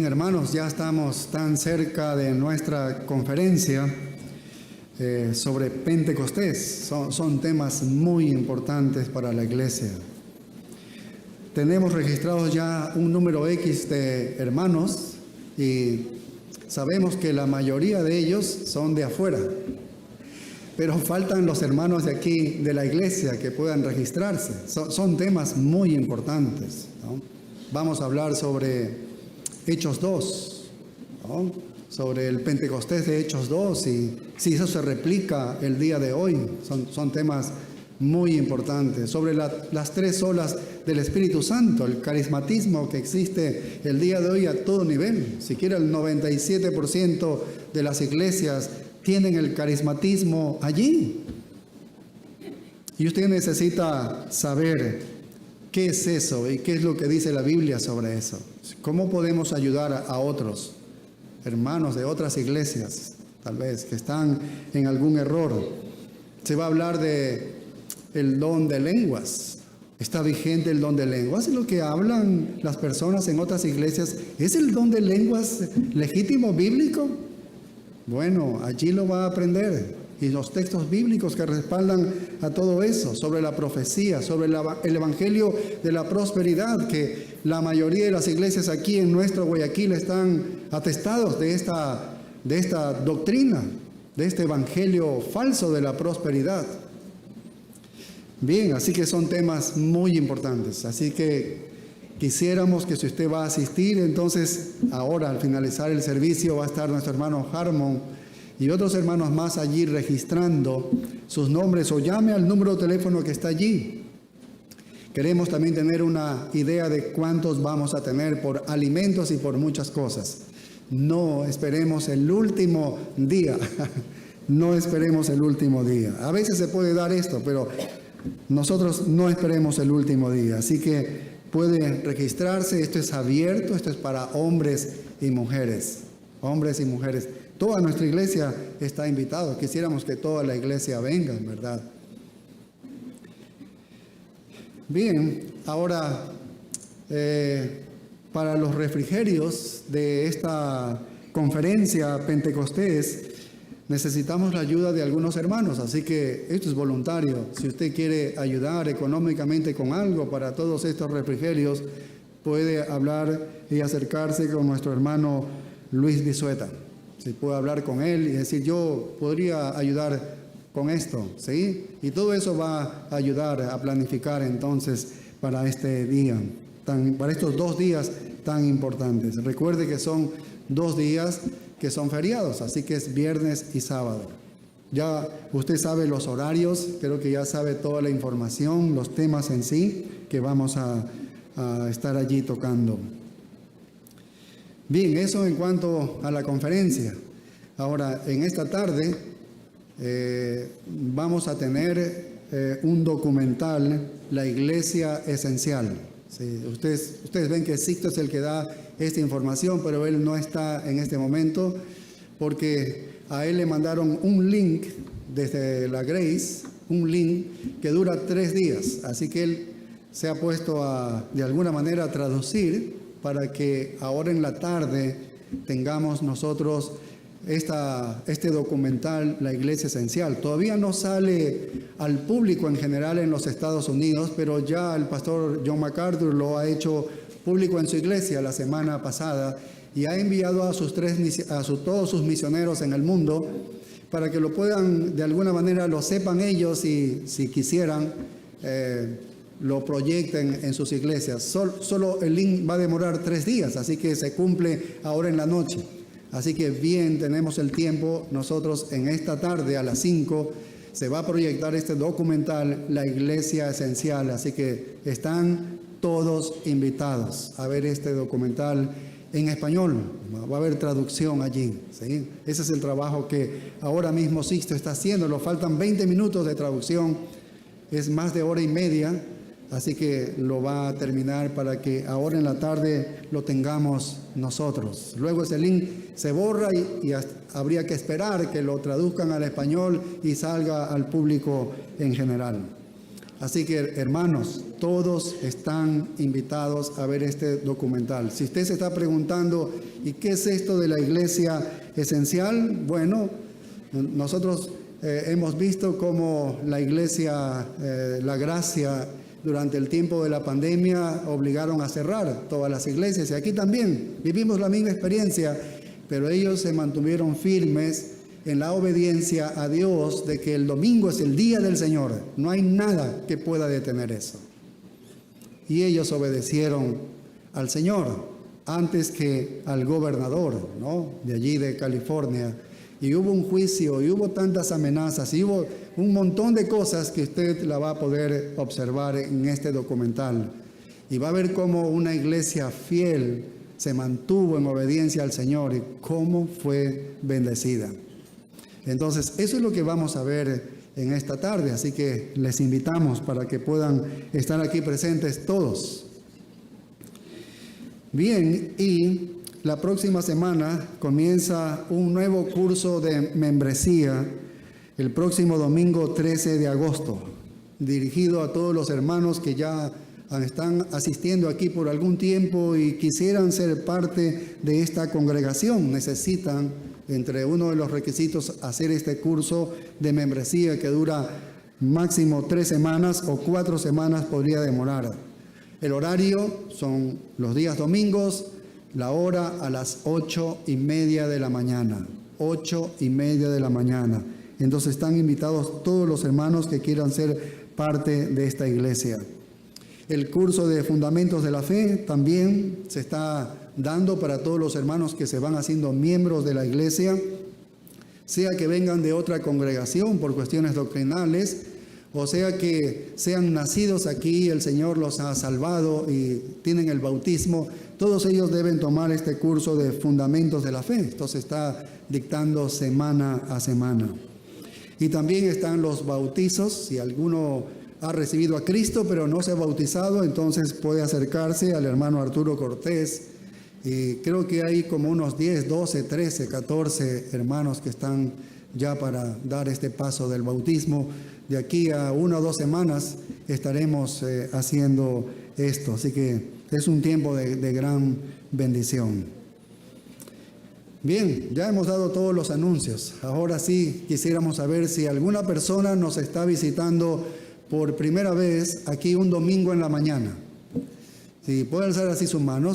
Hermanos, ya estamos tan cerca de nuestra conferencia sobre Pentecostés. Son temas muy importantes para la iglesia. Tenemos registrados ya un número X de hermanos y sabemos que la mayoría de ellos son de afuera. Pero faltan los hermanos de aquí, de la iglesia, que puedan registrarse. Son temas muy importantes, ¿no? Vamos a hablar sobre Hechos 2, ¿no? Sobre el Pentecostés de Hechos 2 y si eso se replica el día de hoy. Son temas muy importantes. Sobre las tres olas del Espíritu Santo, el carismatismo que existe el día de hoy a todo nivel. Siquiera el 97% de las iglesias tienen el carismatismo allí. Y usted necesita saber qué es eso y qué es lo que dice la Biblia sobre eso. ¿Cómo podemos ayudar a otros hermanos de otras iglesias, tal vez, que están en algún error? Se va a hablar de el don de lenguas. ¿Está vigente el don de lenguas? ¿Es lo que hablan las personas en otras iglesias? ¿Es el don de lenguas legítimo bíblico? Bueno, allí lo va a aprender. Y los textos bíblicos que respaldan a todo eso, sobre la profecía, sobre el evangelio de la prosperidad, que la mayoría de las iglesias aquí en nuestro Guayaquil están atestados de esta doctrina, de este evangelio falso de la prosperidad. Bien, así que son temas muy importantes. Así que quisiéramos que si usted va a asistir, entonces ahora al finalizar el servicio va a estar nuestro hermano Harmon y otros hermanos más allí registrando sus nombres, o llame al número de teléfono que está allí. Queremos también tener una idea de cuántos vamos a tener por alimentos y por muchas cosas. No esperemos el último día. No esperemos el último día. A veces se puede dar esto, pero nosotros no esperemos el último día. Así que puede registrarse. Esto es abierto. Esto es para hombres y mujeres. Hombres y mujeres. Toda nuestra iglesia está invitada. Quisiéramos que toda la iglesia venga, ¿verdad? Bien, ahora para los refrigerios de esta conferencia Pentecostés necesitamos la ayuda de algunos hermanos, así que esto es voluntario. Si usted quiere ayudar económicamente con algo para todos estos refrigerios, puede hablar y acercarse con nuestro hermano Luis Bisueta. Si puede hablar con él y decir, yo podría ayudar con esto, ¿sí? Y todo eso va a ayudar a planificar entonces para este día, para estos 2 días tan importantes. Recuerde que son 2 días que son feriados, así que es viernes y sábado. Ya usted sabe los horarios, creo que ya sabe toda la información, los temas en sí que vamos a estar allí tocando. Bien, eso en cuanto a la conferencia. Ahora, en esta tarde vamos a tener un documental, La Iglesia Esencial. Sí, ustedes ven que Sixto es el que da esta información, pero él no está en este momento porque a él le mandaron un link desde la Grace, un link que dura 3 días. Así que él se ha puesto de alguna manera a traducir para que ahora en la tarde tengamos nosotros este documental, La Iglesia Esencial. Todavía no sale al público en general en los Estados Unidos, pero ya el pastor John MacArthur lo ha hecho público en su iglesia la semana pasada y ha enviado a todos sus misioneros en el mundo para que lo puedan, de alguna manera, lo sepan ellos y si quisieran, lo proyecten en sus iglesias. Solo el link va a demorar 3 días, así que se cumple ahora en la noche. Así que bien, tenemos el tiempo. Nosotros en esta tarde a las 5 se va a proyectar este documental, La Iglesia Esencial. Así que están todos invitados a ver este documental en español. Va a haber traducción allí, ¿sí? Ese es el trabajo que ahora mismo Sixto está haciendo. Nos faltan 20 minutos de traducción. Es más de 1:30. Así que lo va a terminar para que ahora en la tarde lo tengamos nosotros. Luego ese link se borra y habría que esperar que lo traduzcan al español y salga al público en general. Así que, hermanos, todos están invitados a ver este documental. Si usted se está preguntando, ¿y qué es esto de la iglesia esencial? Bueno, nosotros hemos visto cómo la iglesia, la gracia, durante el tiempo de la pandemia obligaron a cerrar todas las iglesias. Y aquí también vivimos la misma experiencia, pero ellos se mantuvieron firmes en la obediencia a Dios de que el domingo es el día del Señor. No hay nada que pueda detener eso. Y ellos obedecieron al Señor antes que al gobernador, ¿no?, de allí de California. Y hubo un juicio, y hubo tantas amenazas, y hubo un montón de cosas que usted la va a poder observar en este documental. Y va a ver cómo una iglesia fiel se mantuvo en obediencia al Señor y cómo fue bendecida. Entonces, eso es lo que vamos a ver en esta tarde, así que les invitamos para que puedan estar aquí presentes todos. Bien, y la próxima semana comienza un nuevo curso de membresía el próximo domingo 13 de agosto, dirigido a todos los hermanos que ya están asistiendo aquí por algún tiempo y quisieran ser parte de esta congregación. Necesitan, entre uno de los requisitos, hacer este curso de membresía que dura máximo 3 semanas o 4 semanas podría demorar. El horario son los días domingos, la hora a las 8:30 de la mañana. 8:30 de la mañana. Entonces están invitados todos los hermanos que quieran ser parte de esta iglesia. El curso de Fundamentos de la Fe también se está dando para todos los hermanos que se van haciendo miembros de la iglesia, sea que vengan de otra congregación por cuestiones doctrinales, o sea que sean nacidos aquí, el Señor los ha salvado y tienen el bautismo. Todos ellos deben tomar este curso de Fundamentos de la Fe. Esto se está dictando semana a semana. Y también están los bautizos. Si alguno ha recibido a Cristo pero no se ha bautizado, entonces puede acercarse al hermano Arturo Cortés. Y creo que hay como unos 10, 12, 13, 14 hermanos que están ya para dar este paso del bautismo. De aquí a 1 o 2 semanas estaremos haciendo esto. Así que es un tiempo de gran bendición. Bien, ya hemos dado todos los anuncios. Ahora sí quisiéramos saber si alguna persona nos está visitando por primera vez aquí un domingo en la mañana. Si puede alzar así su mano,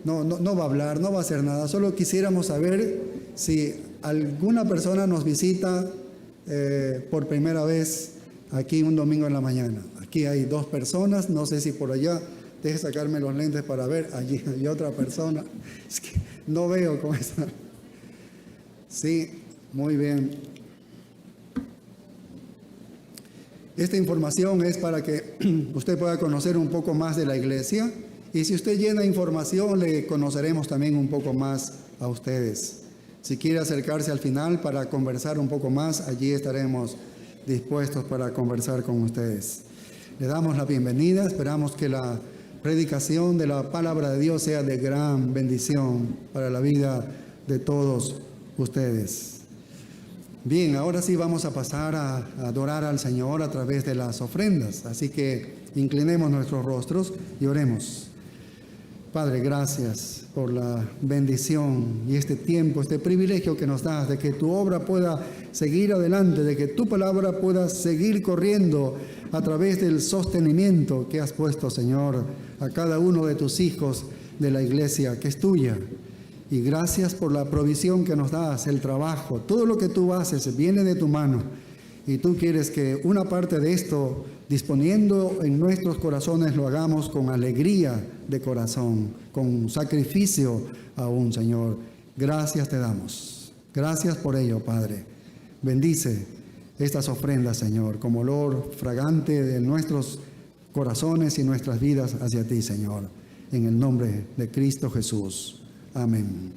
no va a hablar, no va a hacer nada. Solo quisiéramos saber si alguna persona nos visita por primera vez aquí un domingo en la mañana. Aquí hay 2 personas, no sé si por allá, deje sacarme los lentes para ver, allí hay otra persona. Es que no veo cómo está. Sí, muy bien. Esta información es para que usted pueda conocer un poco más de la iglesia, y si usted llena información, le conoceremos también un poco más a ustedes. Si quiere acercarse al final para conversar un poco más, allí estaremos dispuestos para conversar con ustedes. Le damos la bienvenida, esperamos que la predicación de la palabra de Dios sea de gran bendición para la vida de todos ustedes. Bien, ahora sí vamos a pasar a adorar al Señor a través de las ofrendas, así que inclinemos nuestros rostros y oremos. Padre, gracias por la bendición y este tiempo, este privilegio que nos das de que tu obra pueda seguir adelante, de que tu palabra pueda seguir corriendo a través del sostenimiento que has puesto, Señor, a cada uno de tus hijos de la iglesia que es tuya. Y gracias por la provisión que nos das, el trabajo, todo lo que tú haces viene de tu mano. Y tú quieres que una parte de esto, disponiendo en nuestros corazones, lo hagamos con alegría de corazón, con sacrificio aún, Señor. Gracias te damos. Gracias por ello, Padre. Bendice estas ofrendas, Señor, como olor fragante de nuestros corazones y nuestras vidas hacia ti, Señor. En el nombre de Cristo Jesús. Amén.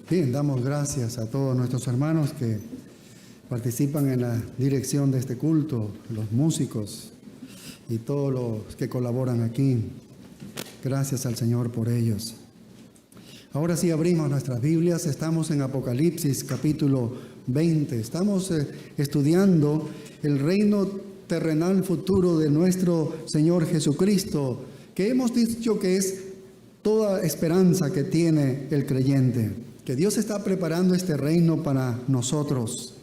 Bien, damos gracias a todos nuestros hermanos que participan en la dirección de este culto, los músicos y todos los que colaboran aquí. Gracias al Señor por ellos. Ahora sí abrimos nuestras Biblias, estamos en Apocalipsis capítulo 20. Estamos estudiando el reino terrenal futuro de nuestro Señor Jesucristo, que hemos dicho que es toda esperanza que tiene el creyente. Que Dios está preparando este reino para nosotros.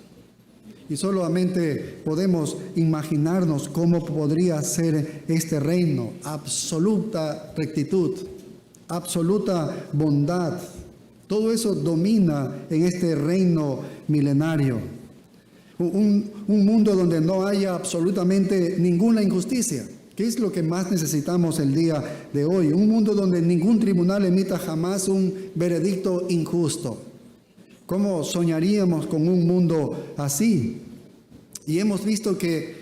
Y solamente podemos imaginarnos cómo podría ser este reino. Absoluta rectitud, absoluta bondad. Todo eso domina en este reino milenario. Un mundo donde no haya absolutamente ninguna injusticia. ¿Qué es lo que más necesitamos el día de hoy? Un mundo donde ningún tribunal emita jamás un veredicto injusto. ¿Cómo soñaríamos con un mundo así? Y hemos visto que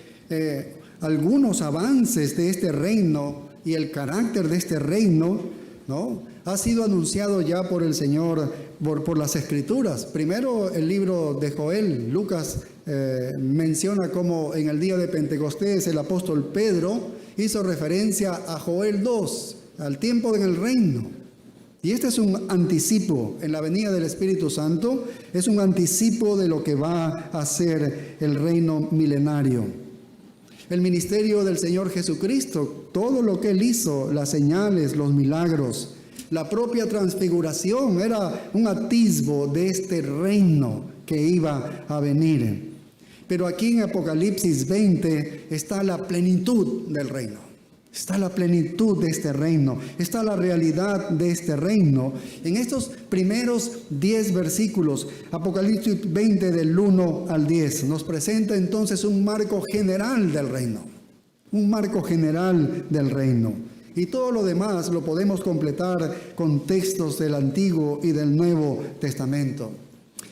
algunos avances de este reino y el carácter de este reino, ¿no?, ha sido anunciado ya por el Señor, por las Escrituras. Primero el libro de Joel, Lucas menciona cómo en el día de Pentecostés el apóstol Pedro hizo referencia a Joel 2, al tiempo en el reino. Y este es un anticipo en la venida del Espíritu Santo, es un anticipo de lo que va a ser el reino milenario. El ministerio del Señor Jesucristo, todo lo que Él hizo, las señales, los milagros, la propia transfiguración, era un atisbo de este reino que iba a venir. Pero aquí en Apocalipsis 20 está la plenitud del reino. Está la plenitud de este reino. Está la realidad de este reino. En estos primeros 10 versículos, Apocalipsis 20 del 1 al 10, nos presenta entonces un marco general del reino. Un marco general del reino. Y todo lo demás lo podemos completar con textos del Antiguo y del Nuevo Testamento.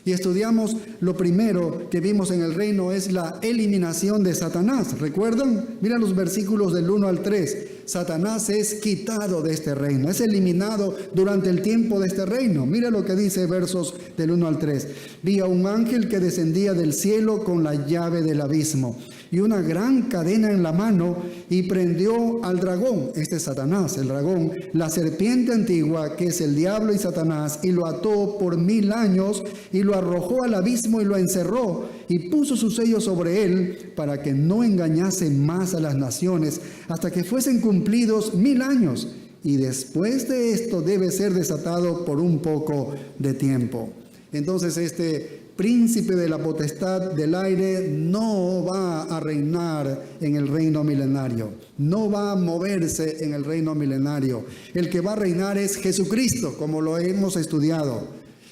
Y estudiamos lo primero que vimos en el reino es la eliminación de Satanás. ¿Recuerdan? Mira los versículos del 1 al 3. Satanás es quitado de este reino, es eliminado durante el tiempo de este reino. Mira lo que dice versos del 1 al 3. Vi a un ángel que descendía del cielo con la llave del abismo y una gran cadena en la mano, y prendió al dragón, este es Satanás, el dragón, la serpiente antigua, que es el diablo y Satanás, y lo ató por 1000 años, y lo arrojó al abismo y lo encerró, y puso su sello sobre él, para que no engañase más a las naciones, hasta que fuesen cumplidos 1000 años, y después de esto debe ser desatado por un poco de tiempo. Entonces este príncipe de la potestad del aire no va a reinar en el reino milenario, no va a moverse en el reino milenario. El que va a reinar es Jesucristo, como lo hemos estudiado.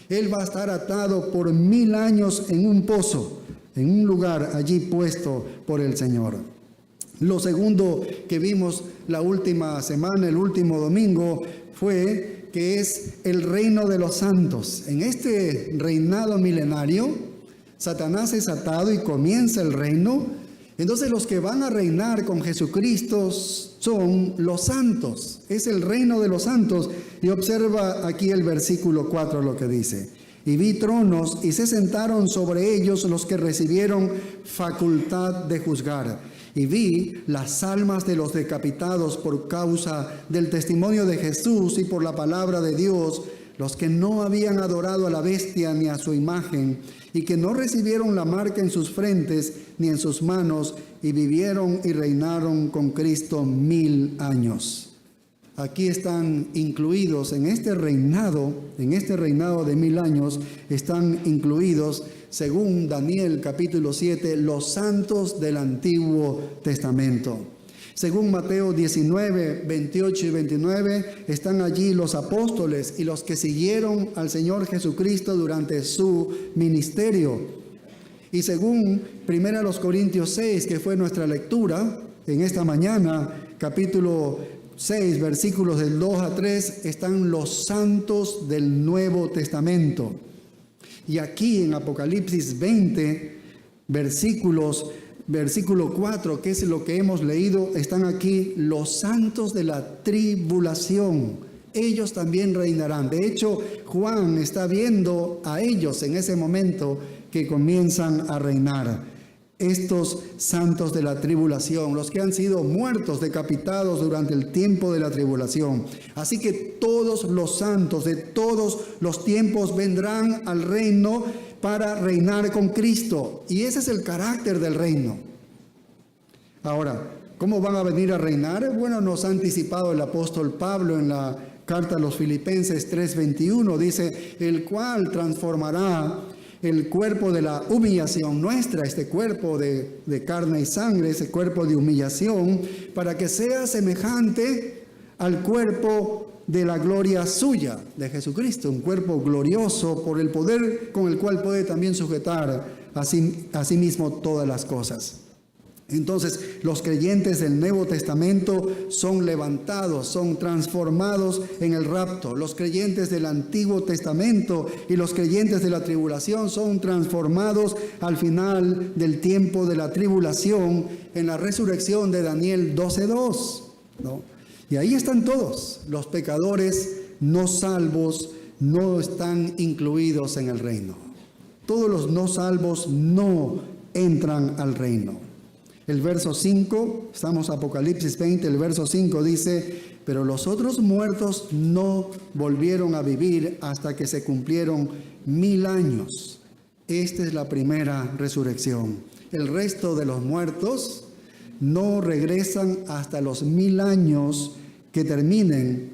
Él va a estar atado por 1000 años en un pozo, en un lugar allí puesto por el Señor. Lo segundo que vimos la última semana, el último domingo, fue que es el reino de los santos. En este reinado milenario, Satanás es atado y comienza el reino. Entonces los que van a reinar con Jesucristo son los santos. Es el reino de los santos. Y observa aquí el versículo 4 lo que dice. Y vi tronos y se sentaron sobre ellos los que recibieron facultad de juzgar. Y vi las almas de los decapitados por causa del testimonio de Jesús y por la palabra de Dios, los que no habían adorado a la bestia ni a su imagen, y que no recibieron la marca en sus frentes ni en sus manos, y vivieron y reinaron con Cristo 1000 años. Aquí están incluidos en este reinado de 1000 años, están incluidos, según Daniel capítulo 7, los santos del Antiguo Testamento. Según Mateo 19, 28 y 29, están allí los apóstoles y los que siguieron al Señor Jesucristo durante su ministerio. Y según 1 Corintios 6, que fue nuestra lectura en esta mañana, capítulo 6, versículos del 2 a 3, están los santos del Nuevo Testamento. Y aquí en Apocalipsis 20, versículo 4, que es lo que hemos leído, están aquí los santos de la tribulación. Ellos también reinarán. De hecho, Juan está viendo a ellos en ese momento que comienzan a reinar. Estos santos de la tribulación, los que han sido muertos, decapitados durante el tiempo de la tribulación. Así que todos los santos de todos los tiempos vendrán al reino para reinar con Cristo. Y ese es el carácter del reino. Ahora, ¿cómo van a venir a reinar? Bueno, nos ha anticipado el apóstol Pablo en la carta a los Filipenses 3:21. Dice, el cual transformará el cuerpo de la humillación nuestra, este cuerpo de carne y sangre, ese cuerpo de humillación, para que sea semejante al cuerpo de la gloria suya, de Jesucristo, un cuerpo glorioso por el poder con el cual puede también sujetar a sí mismo todas las cosas. Entonces, los creyentes del Nuevo Testamento son levantados, son transformados en el rapto. Los creyentes del Antiguo Testamento y los creyentes de la tribulación son transformados al final del tiempo de la tribulación en la resurrección de Daniel 12:2, ¿no? Y ahí están todos. Los pecadores no salvos no están incluidos en el reino. Todos los no salvos no entran al reino. El verso 5, estamos Apocalipsis 20, el verso 5 dice, pero los otros muertos no volvieron a vivir hasta que se cumplieron 1000 años. Esta es la primera resurrección. El resto de los muertos no regresan hasta los 1000 años que terminen.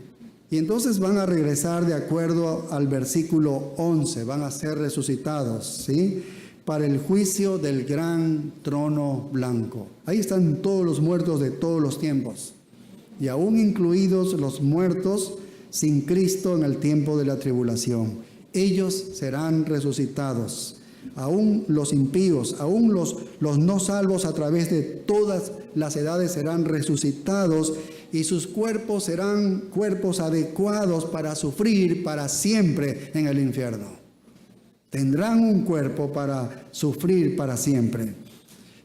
Y entonces van a regresar de acuerdo al versículo 11, van a ser resucitados, ¿sí?, para el juicio del gran trono blanco. Ahí están todos los muertos de todos los tiempos, y aún incluidos los muertos sin Cristo en el tiempo de la tribulación. Ellos serán resucitados. Aún los impíos, aún los no salvos a través de todas las edades serán resucitados, y sus cuerpos serán cuerpos adecuados para sufrir para siempre en el infierno. Tendrán un cuerpo para sufrir para siempre.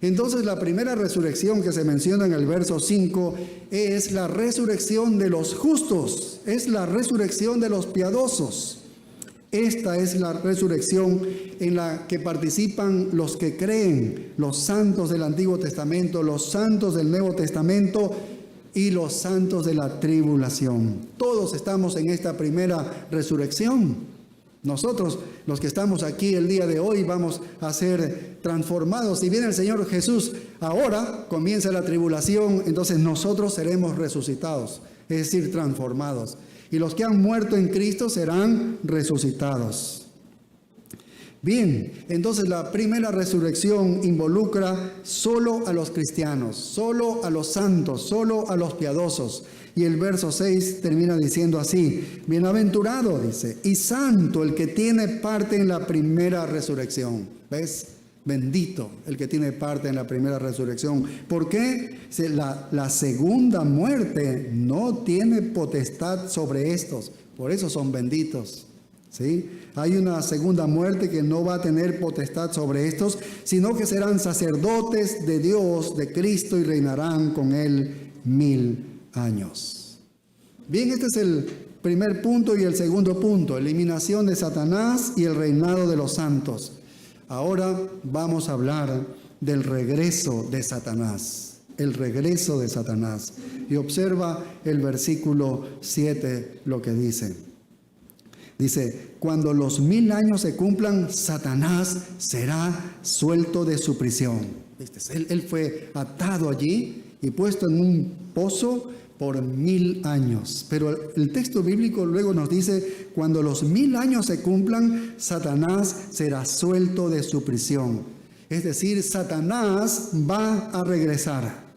Entonces, la primera resurrección que se menciona en el verso 5 es la resurrección de los justos, es la resurrección de los piadosos. Esta es la resurrección en la que participan los que creen, los santos del Antiguo Testamento, los santos del Nuevo Testamento y los santos de la tribulación. Todos estamos en esta primera resurrección. Nosotros, los que estamos aquí el día de hoy, vamos a ser transformados. Si viene el Señor Jesús ahora, comienza la tribulación, entonces nosotros seremos resucitados, es decir, transformados. Y los que han muerto en Cristo serán resucitados. Bien, entonces la primera resurrección involucra solo a los cristianos, solo a los santos, solo a los piadosos. Y el verso 6 termina diciendo así, bienaventurado, dice, y santo el que tiene parte en la primera resurrección. ¿Ves? Bendito el que tiene parte en la primera resurrección. ¿Por qué? La segunda muerte no tiene potestad sobre estos. Por eso son benditos. ¿Sí? Hay una segunda muerte que no va a tener potestad sobre estos, sino que serán sacerdotes de Dios, de Cristo, y reinarán con Él 1000 años. Bien, este es el primer punto. Y el segundo punto, eliminación de Satanás y el reinado de los santos. Ahora vamos a hablar del regreso de Satanás, el regreso de Satanás. Y observa el versículo 7 lo que dice. Dice, cuando los 1000 años se cumplan, Satanás será suelto de su prisión. ¿Viste? Él fue atado allí y puesto en un pozo por 1000 años. Pero el texto bíblico luego nos dice, cuando los 1000 años se cumplan, Satanás será suelto de su prisión. Es decir, Satanás va a regresar.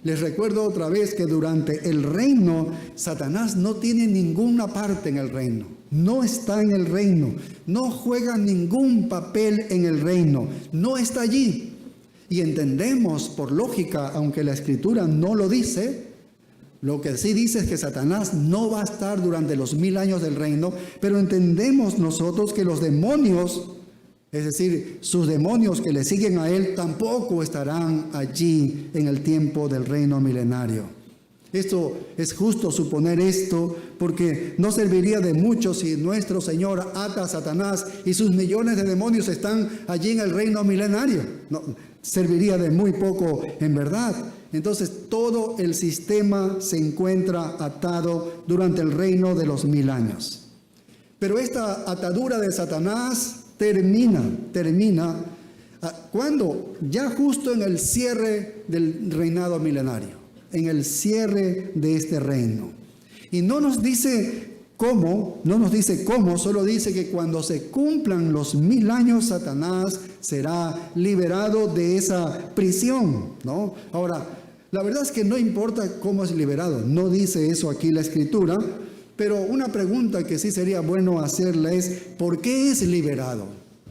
Les recuerdo otra vez que durante el reino, Satanás no tiene ninguna parte en el reino. No está en el reino. No juega ningún papel en el reino. No está allí. Y entendemos por lógica, aunque la Escritura no lo dice, lo que sí dice es que Satanás no va a estar durante los 1000 años del reino, pero entendemos nosotros que los demonios, es decir, sus demonios que le siguen a él, tampoco estarán allí en el tiempo del reino milenario. Esto es justo suponer esto, porque no serviría de mucho si nuestro Señor ata a Satanás y sus millones de demonios están allí en el reino milenario. No, serviría de muy poco en verdad. Entonces todo el sistema se encuentra atado durante el reino de los 1000 años. Pero esta atadura de Satanás termina cuando ya justo en el cierre del reinado milenario, en el cierre de este reino. Y no nos dice cómo, solo dice que cuando se cumplan los 1000 años, Satanás será liberado de esa prisión, ¿no? Ahora, la verdad es que no importa cómo es liberado, no dice eso aquí la Escritura, pero una pregunta que sí sería bueno hacerle es, ¿por qué es liberado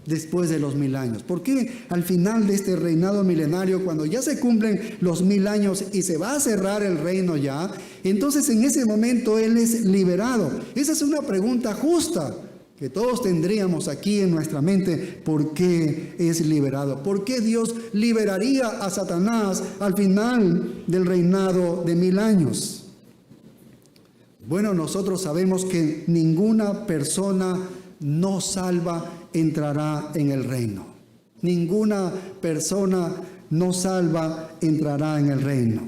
después de los 1000 años? ¿Por qué al final de este reinado milenario, cuando ya se cumplen los 1000 años y se va a cerrar el reino ya, entonces en ese momento él es liberado? Esa es una pregunta justa que todos tendríamos aquí en nuestra mente. ¿Por qué es liberado? ¿Por qué Dios liberaría a Satanás al final del reinado de 1000 años? Bueno, nosotros sabemos que ninguna persona no salva entrará en el reino. Ninguna persona no salva entrará en el reino.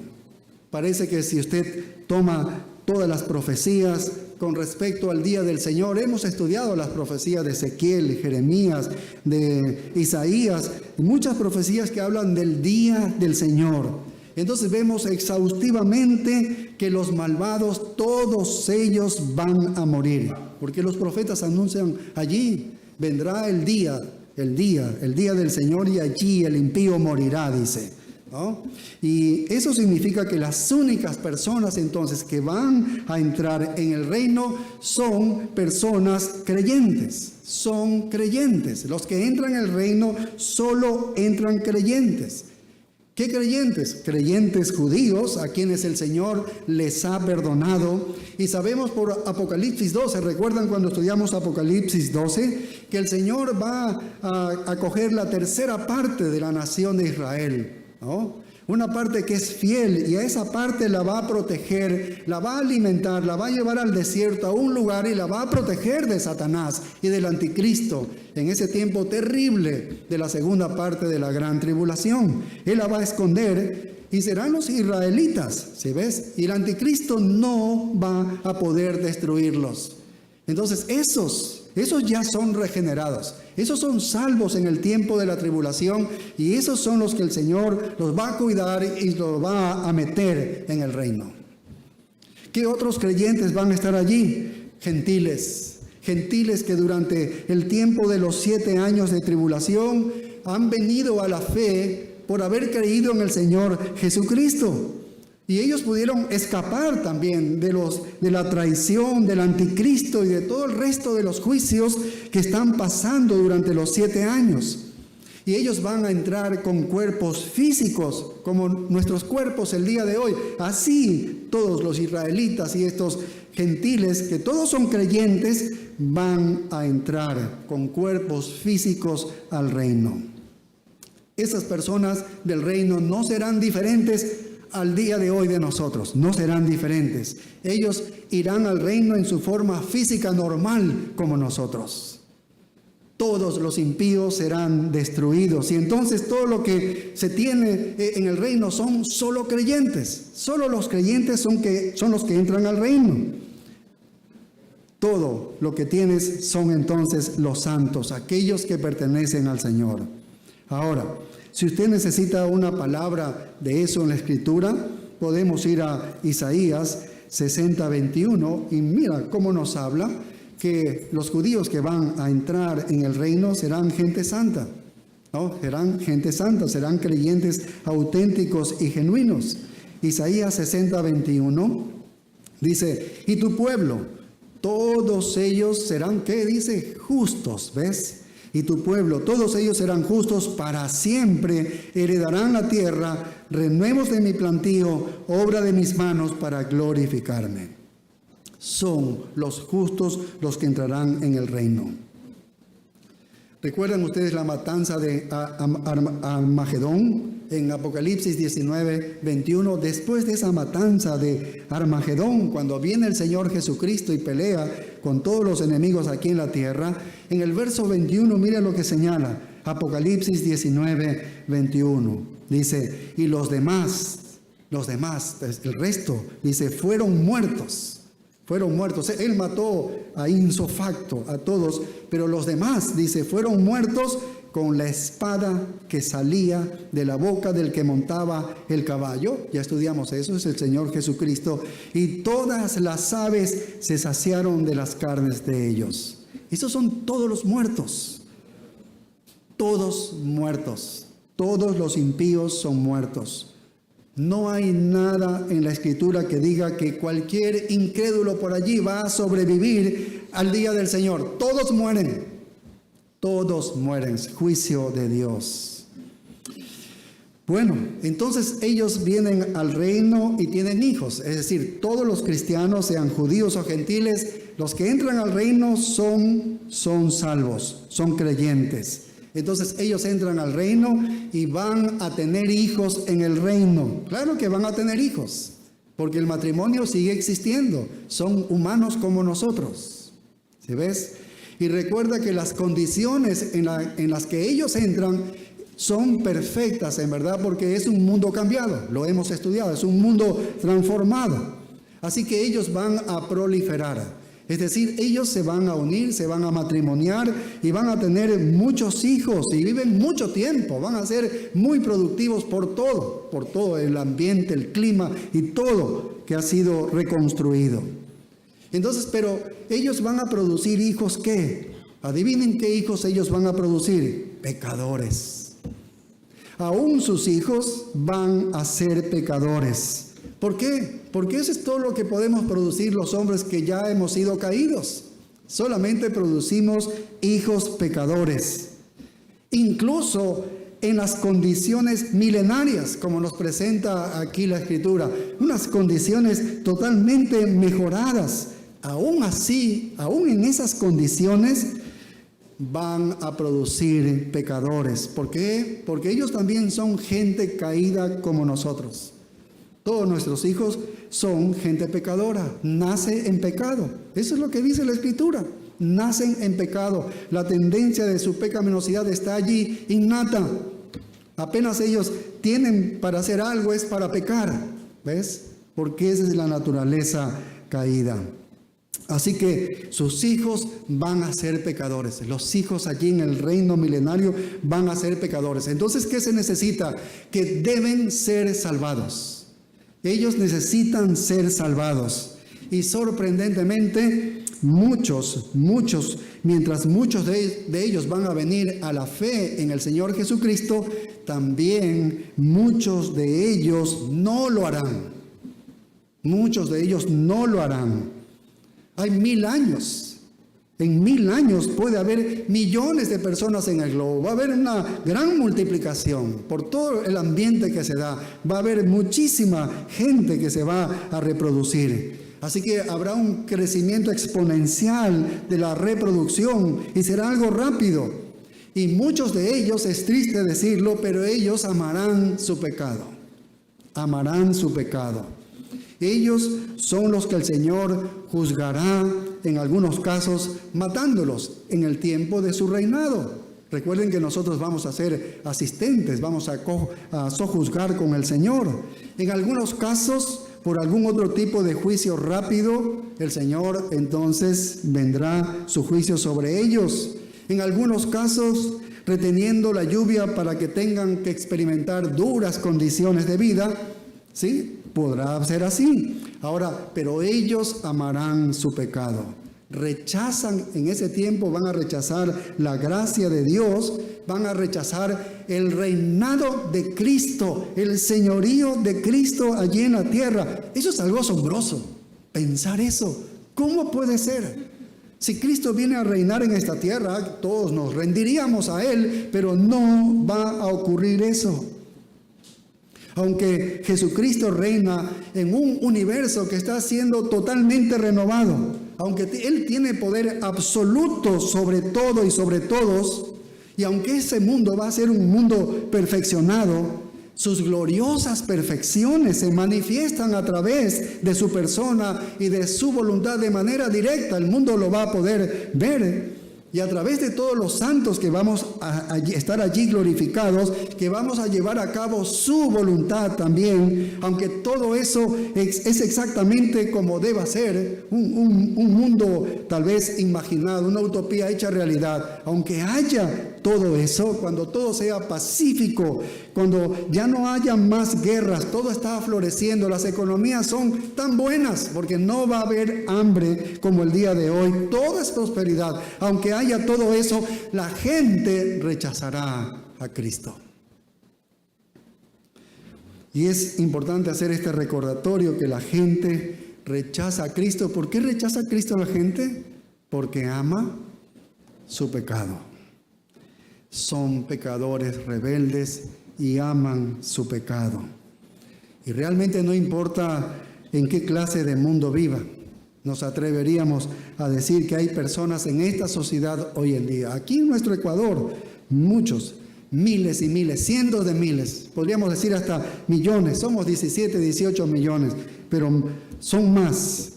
Parece que si usted toma todas las profecías con respecto al día del Señor, hemos estudiado las profecías de Ezequiel, Jeremías, de Isaías, muchas profecías que hablan del día del Señor. Entonces vemos exhaustivamente que los malvados, todos ellos van a morir, porque los profetas anuncian allí, vendrá el día del Señor y allí el impío morirá, dice, ¿no? Y eso significa que las únicas personas entonces que van a entrar en el reino son personas creyentes, son creyentes. Los que entran en el reino solo entran creyentes. ¿Qué creyentes? Creyentes judíos a quienes el Señor les ha perdonado. Y sabemos por Apocalipsis 12, ¿recuerdan cuando estudiamos Apocalipsis 12? Que el Señor va a coger la tercera parte de la nación de Israel, ¿no? Una parte que es fiel, y a esa parte la va a proteger, la va a alimentar, la va a llevar al desierto, a un lugar, y la va a proteger de Satanás y del anticristo en ese tiempo terrible de la segunda parte de la gran tribulación. Él la va a esconder y serán los israelitas, ¿sí ves? Y el anticristo no va a poder destruirlos. Entonces esos ya son regenerados, esos son salvos en el tiempo de la tribulación, y esos son los que el Señor los va a cuidar y los va a meter en el reino. ¿Qué otros creyentes van a estar allí? Gentiles que durante el tiempo de los 7 años de tribulación han venido a la fe por haber creído en el Señor Jesucristo. Y ellos pudieron escapar también de la traición, del anticristo y de todo el resto de los juicios que están pasando durante los 7 años. Y ellos van a entrar con cuerpos físicos, como nuestros cuerpos el día de hoy. Así todos los israelitas y estos gentiles, que todos son creyentes, van a entrar con cuerpos físicos al reino. Esas personas del reino no serán diferentes al día de hoy de nosotros, no serán diferentes. Ellos irán al reino en su forma física normal como nosotros. Todos los impíos serán destruidos, y entonces todo lo que se tiene en el reino son solo creyentes. Solo los creyentes son los que entran al reino. Todo lo que tienes son entonces los santos, aquellos que pertenecen al Señor. Ahora, si usted necesita una palabra de eso en la Escritura, podemos ir a Isaías 60:21 y mira cómo nos habla que los judíos que van a entrar en el reino serán gente santa, ¿no? Serán gente santa, serán creyentes auténticos y genuinos. Isaías 60, 21, dice, y tu pueblo, todos ellos serán, ¿qué dice? Justos, ¿ves? Y tu pueblo, todos ellos serán justos para siempre, heredarán la tierra, renuevos de mi plantío, obra de mis manos para glorificarme. Son los justos los que entrarán en el reino. ¿Recuerdan ustedes la matanza de Armagedón en Apocalipsis 19, 21? Después de esa matanza de Armagedón, cuando viene el Señor Jesucristo y pelea con todos los enemigos aquí en la tierra, en el verso 21, mira lo que señala, Apocalipsis 19, 21. Dice, y los demás, el resto, dice, fueron muertos. Fueron muertos. Él mató a ipso facto a todos, pero los demás, dice, fueron muertos con la espada que salía de la boca del que montaba el caballo. Ya estudiamos eso, es el Señor Jesucristo. Y todas las aves se saciaron de las carnes de ellos. Esos son todos los muertos. Todos muertos. Todos los impíos son muertos. No hay nada en la Escritura que diga que cualquier incrédulo por allí va a sobrevivir al día del Señor. Todos mueren. Todos mueren. Juicio de Dios. Bueno, entonces ellos vienen al reino y tienen hijos. Es decir, todos los cristianos, sean judíos o gentiles, los que entran al reino son salvos, son creyentes. Entonces ellos entran al reino y van a tener hijos en el reino. Claro que van a tener hijos, porque el matrimonio sigue existiendo. Son humanos como nosotros. ¿Sí ves? Y recuerda que las condiciones en las que ellos entran son perfectas, en verdad, porque es un mundo cambiado. Lo hemos estudiado, es un mundo transformado. Así que ellos van a proliferar. Es decir, ellos se van a unir, se van a matrimoniar y van a tener muchos hijos y viven mucho tiempo. Van a ser muy productivos por todo el ambiente, el clima y todo que ha sido reconstruido. Entonces, pero ellos van a producir hijos, ¿qué? Adivinen qué hijos ellos van a producir. Pecadores. Aún sus hijos van a ser pecadores. ¿Por qué? Porque eso es todo lo que podemos producir los hombres que ya hemos sido caídos. Solamente producimos hijos pecadores. Incluso en las condiciones milenarias, como nos presenta aquí la Escritura, unas condiciones totalmente mejoradas. Aún así, aún en esas condiciones, van a producir pecadores. ¿Por qué? Porque ellos también son gente caída como nosotros. Todos nuestros hijos son gente pecadora, nace en pecado. Eso es lo que dice la Escritura. Nacen en pecado. La tendencia de su pecaminosidad está allí innata. Apenas ellos tienen para hacer algo es para pecar. ¿Ves? Porque esa es la naturaleza caída. Así que sus hijos van a ser pecadores. Los hijos allí en el reino milenario van a ser pecadores. Entonces, ¿qué se necesita? Que deben ser salvados. Ellos necesitan ser salvados. Y sorprendentemente, muchos, mientras muchos de ellos van a venir a la fe en el Señor Jesucristo, también muchos de ellos no lo harán. Muchos de ellos no lo harán. Hay 1000 años. En 1000 años puede haber millones de personas en el globo. Va a haber una gran multiplicación por todo el ambiente que se da. Va a haber muchísima gente que se va a reproducir. Así que habrá un crecimiento exponencial de la reproducción y será algo rápido. Y muchos de ellos, es triste decirlo, pero ellos amarán su pecado. Amarán su pecado. Ellos son los que el Señor juzgará, en algunos casos, matándolos en el tiempo de su reinado. Recuerden que nosotros vamos a ser asistentes, vamos a sojuzgar con el Señor. En algunos casos, por algún otro tipo de juicio rápido, el Señor entonces vendrá su juicio sobre ellos. En algunos casos, reteniendo la lluvia para que tengan que experimentar duras condiciones de vida, ¿sí? Podrá ser así. Ahora, pero ellos amarán su pecado. rechazan en ese tiempo, van a rechazar la gracia de Dios, van a rechazar el reinado de Cristo, el señorío de Cristo allí en la tierra. Eso es algo asombroso, pensar eso. ¿Cómo puede ser? Si Cristo viene a reinar en esta tierra, todos nos rendiríamos a Él, pero no va a ocurrir eso. Aunque Jesucristo reina en un universo que está siendo totalmente renovado, aunque Él tiene poder absoluto sobre todo y sobre todos, y aunque ese mundo va a ser un mundo perfeccionado, sus gloriosas perfecciones se manifiestan a través de su persona y de su voluntad de manera directa. El mundo lo va a poder ver. Y a través de todos los santos que vamos a estar allí glorificados, que vamos a llevar a cabo su voluntad también, aunque todo eso es exactamente como deba ser, un mundo tal vez imaginado, una utopía hecha realidad. Aunque haya todo eso, cuando todo sea pacífico, cuando ya no haya más guerras, todo está floreciendo, las economías son tan buenas, porque no va a haber hambre como el día de hoy, todo es prosperidad. Aunque haya todo eso, la gente rechazará a Cristo. Y es importante hacer este recordatorio que la gente rechaza a Cristo. ¿Por qué rechaza a Cristo la gente? Porque ama su pecado. Son pecadores rebeldes y aman su pecado. Y realmente no importa en qué clase de mundo viva. Nos atreveríamos a decir que hay personas en esta sociedad hoy en día. Aquí en nuestro Ecuador, muchos, miles y miles, cientos de miles, podríamos decir hasta millones, somos 17, 18 millones, pero son más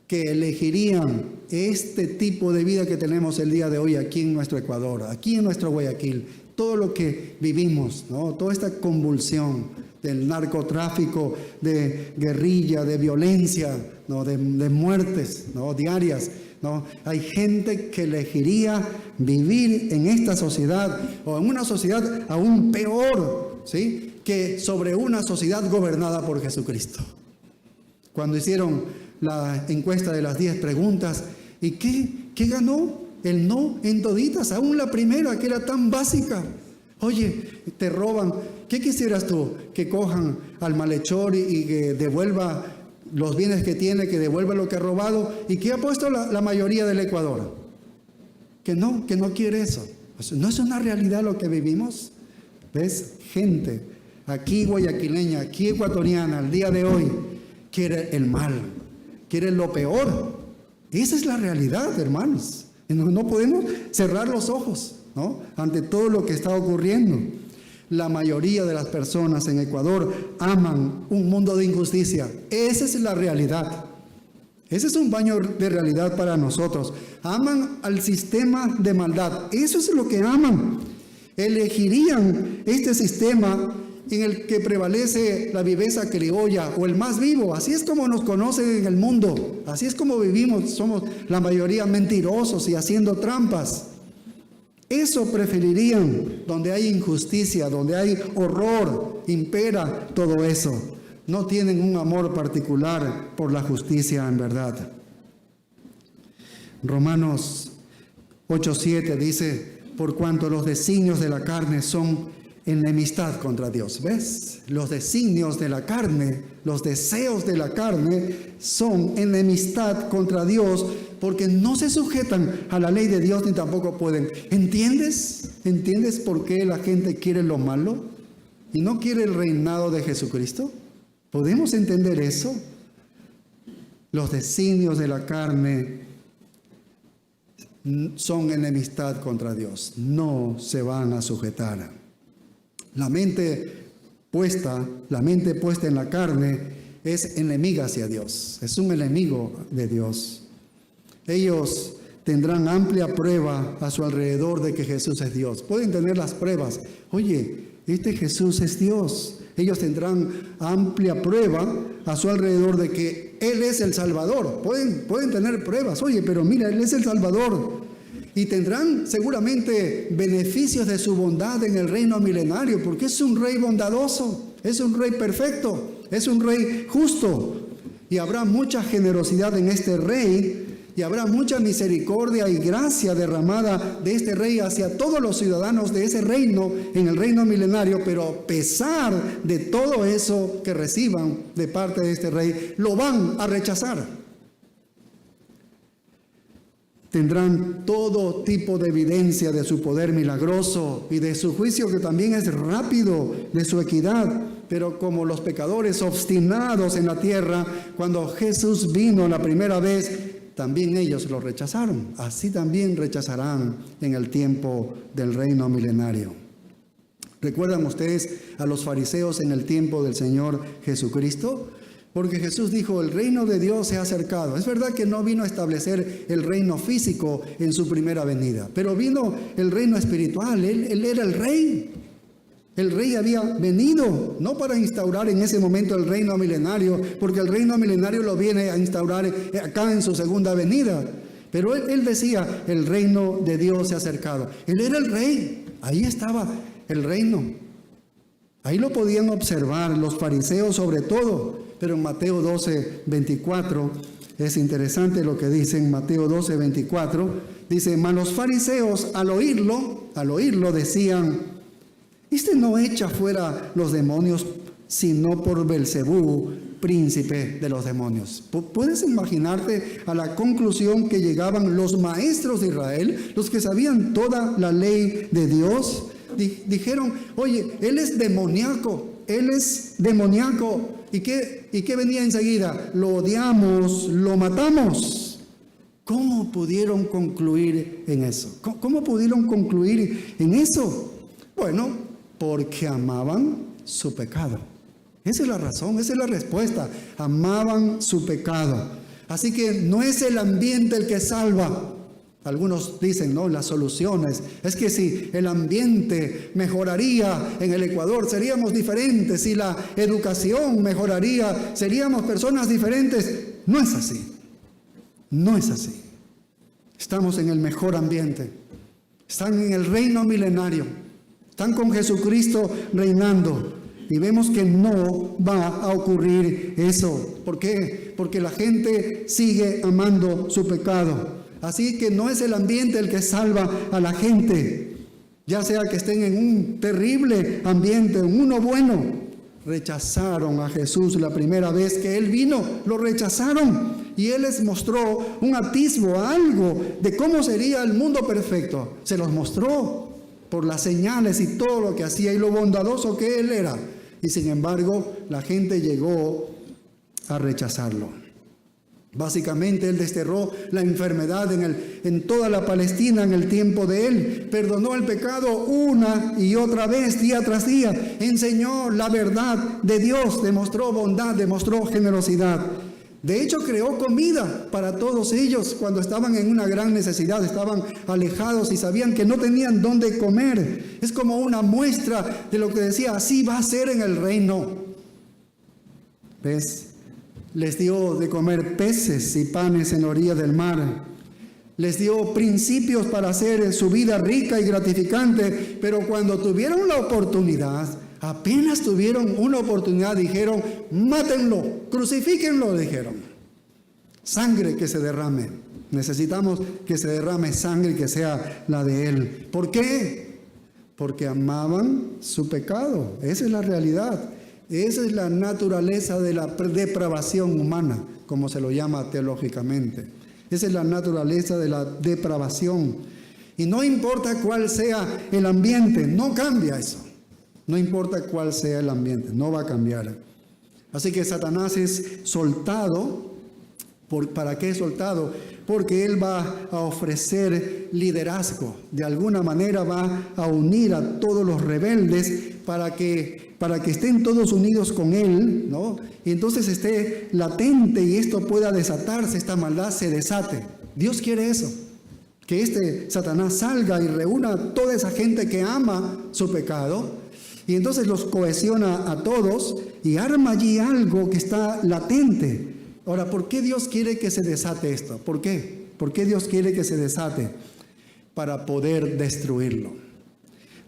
que elegirían este tipo de vida que tenemos el día de hoy aquí en nuestro Ecuador, aquí en nuestro Guayaquil. Todo lo que vivimos, ¿no? Toda esta convulsión del narcotráfico, de guerrilla, de violencia, ¿no? de muertes, ¿no? diarias, ¿no? Hay gente que elegiría vivir en esta sociedad o en una sociedad aún peor, ¿sí? que sobre una sociedad gobernada por Jesucristo. Cuando hicieron la encuesta de las 10 preguntas, ¿y qué ganó? El no en toditas, aún la primera que era tan básica. Oye, te roban, ¿qué quisieras tú? Que cojan al malhechor y que devuelva los bienes que tiene, que devuelva lo que ha robado. ¿Y qué ha puesto la mayoría del Ecuador? Que no quiere eso. ¿No es una realidad lo que vivimos? ¿Ves? Gente aquí guayaquileña, aquí ecuatoriana, al día de hoy, quiere el mal, quiere lo peor. Esa es la realidad, hermanos. No podemos cerrar los ojos, ¿no? ante todo lo que está ocurriendo. La mayoría de las personas en Ecuador aman un mundo de injusticia. Esa es la realidad. Ese es un baño de realidad para nosotros. Aman al sistema de maldad. Eso es lo que aman. Elegirían este sistema en el que prevalece la viveza criolla o el más vivo. Así es como nos conocen en el mundo. Así es como vivimos. Somos la mayoría mentirosos y haciendo trampas. Eso preferirían, donde hay injusticia, donde hay horror, impera todo eso. No tienen un amor particular por la justicia en verdad. Romanos 8:7 dice, por cuanto los designios de la carne son enemistad contra Dios. ¿Ves? Los designios de la carne, los deseos de la carne son enemistad contra Dios porque no se sujetan a la ley de Dios ni tampoco pueden. ¿Entiendes? ¿Entiendes por qué la gente quiere lo malo y no quiere el reinado de Jesucristo? ¿Podemos entender eso? Los designios de la carne son enemistad contra Dios. No se van a sujetar. La mente puesta en la carne es enemiga hacia Dios, es un enemigo de Dios. Ellos tendrán amplia prueba a su alrededor de que Jesús es Dios. Pueden tener las pruebas. Oye, este Jesús es Dios. Ellos tendrán amplia prueba a su alrededor de que Él es el Salvador. Pueden tener pruebas. Oye, pero mira, Él es el Salvador. Y tendrán seguramente beneficios de su bondad en el reino milenario, porque es un rey bondadoso, es un rey perfecto, es un rey justo. Y habrá mucha generosidad en este rey y habrá mucha misericordia y gracia derramada de este rey hacia todos los ciudadanos de ese reino, en el reino milenario, pero a pesar de todo eso que reciban de parte de este rey, lo van a rechazar. Tendrán todo tipo de evidencia de su poder milagroso y de su juicio, que también es rápido, de su equidad. Pero como los pecadores obstinados en la tierra, cuando Jesús vino la primera vez, también ellos lo rechazaron. Así también rechazarán en el tiempo del reino milenario. ¿Recuerdan ustedes a los fariseos en el tiempo del Señor Jesucristo? Porque Jesús dijo, el reino de Dios se ha acercado. Es verdad que no vino a establecer el reino físico en su primera venida, pero vino el reino espiritual. Él era el rey. El rey había venido, no para instaurar en ese momento el reino milenario, porque el reino milenario lo viene a instaurar acá en su segunda venida. Pero él decía, el reino de Dios se ha acercado. Él era el rey. Ahí estaba el reino. Ahí lo podían observar los fariseos sobre todo. Pero en Mateo 12, 24, es interesante lo que dice en Mateo 12, 24. Dice, mas los fariseos al oírlo decían, este no echa fuera los demonios, sino por Belcebú, príncipe de los demonios. ¿Puedes imaginarte a la conclusión que llegaban los maestros de Israel, los que sabían toda la ley de Dios? Dijeron, oye, él es demoníaco. ¿Y qué venía enseguida? Lo odiamos, lo matamos. ¿Cómo pudieron concluir en eso? ¿Cómo pudieron concluir en eso? Bueno, porque amaban su pecado. Esa es la razón, esa es la respuesta. Amaban su pecado. Así que no es el ambiente el que salva. Algunos dicen, no, las soluciones es que si el ambiente mejoraría en el Ecuador, seríamos diferentes. Si la educación mejoraría, seríamos personas diferentes. No es así. No es así. Estamos en el mejor ambiente. Están en el reino milenario. Están con Jesucristo reinando. Y vemos que no va a ocurrir eso. ¿Por qué? Porque la gente sigue amando su pecado. Así que no es el ambiente el que salva a la gente, ya sea que estén en un terrible ambiente, en uno bueno. Rechazaron a Jesús la primera vez que Él vino, lo rechazaron. Y Él les mostró un atisbo, algo de cómo sería el mundo perfecto. Se los mostró por las señales y todo lo que hacía y lo bondadoso que Él era. Y sin embargo, la gente llegó a rechazarlo. Básicamente Él desterró la enfermedad en toda la Palestina en el tiempo de Él. Perdonó el pecado una y otra vez, día tras día. Enseñó la verdad de Dios, demostró bondad, demostró generosidad. De hecho, creó comida para todos ellos cuando estaban en una gran necesidad, estaban alejados y sabían que no tenían dónde comer. Es como una muestra de lo que decía, así va a ser en el reino. ¿Ves? Les dio de comer peces y panes en la orilla del mar. Les dio principios para hacer su vida rica y gratificante, pero cuando tuvieron la oportunidad, apenas tuvieron una oportunidad, dijeron, mátenlo, crucifíquenlo, dijeron. Sangre que se derrame. Necesitamos que se derrame sangre y que sea la de Él. ¿Por qué? Porque amaban su pecado. Esa es la realidad. Esa es la naturaleza de la depravación humana, como se lo llama teológicamente. Esa es la naturaleza de la depravación. Y no importa cuál sea el ambiente, no cambia eso. No importa cuál sea el ambiente, no va a cambiar. Así que Satanás es soltado. ¿Para qué es soltado? Porque él va a ofrecer liderazgo. De alguna manera va a unir a todos los rebeldes para que estén todos unidos con él, ¿no? Y entonces esté latente y esto pueda desatarse, esta maldad se desate. Dios quiere eso, que este Satanás salga y reúna a toda esa gente que ama su pecado y entonces los cohesiona a todos y arma allí algo que está latente. Ahora, ¿por qué Dios quiere que se desate esto? ¿Por qué? ¿Por qué Dios quiere que se desate? Para poder destruirlo.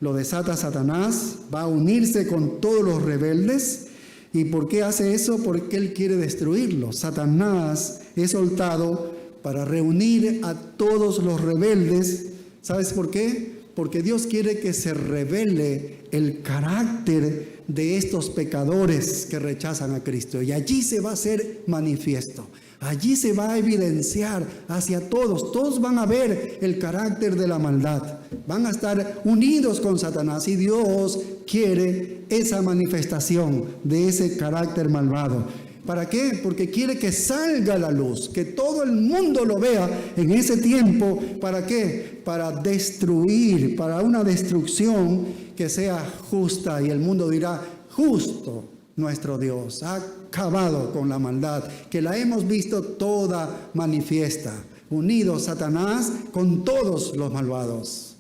Lo desata Satanás, va a unirse con todos los rebeldes. ¿Y por qué hace eso? Porque Él quiere destruirlo. Satanás es soltado para reunir a todos los rebeldes. ¿Sabes por qué? Porque Dios quiere que se revele el carácter de estos pecadores que rechazan a Cristo. Y allí se va a hacer manifiesto. Allí se va a evidenciar hacia todos. Todos van a ver el carácter de la maldad. Van a estar unidos con Satanás. Y Dios quiere esa manifestación de ese carácter malvado. ¿Para qué? Porque quiere que salga a la luz, que todo el mundo lo vea en ese tiempo. ¿Para qué? Para destruir, para una destrucción que sea justa. Y el mundo dirá, justo nuestro Dios, ha acabado con la maldad, que la hemos visto toda manifiesta. Unido Satanás con todos los malvados.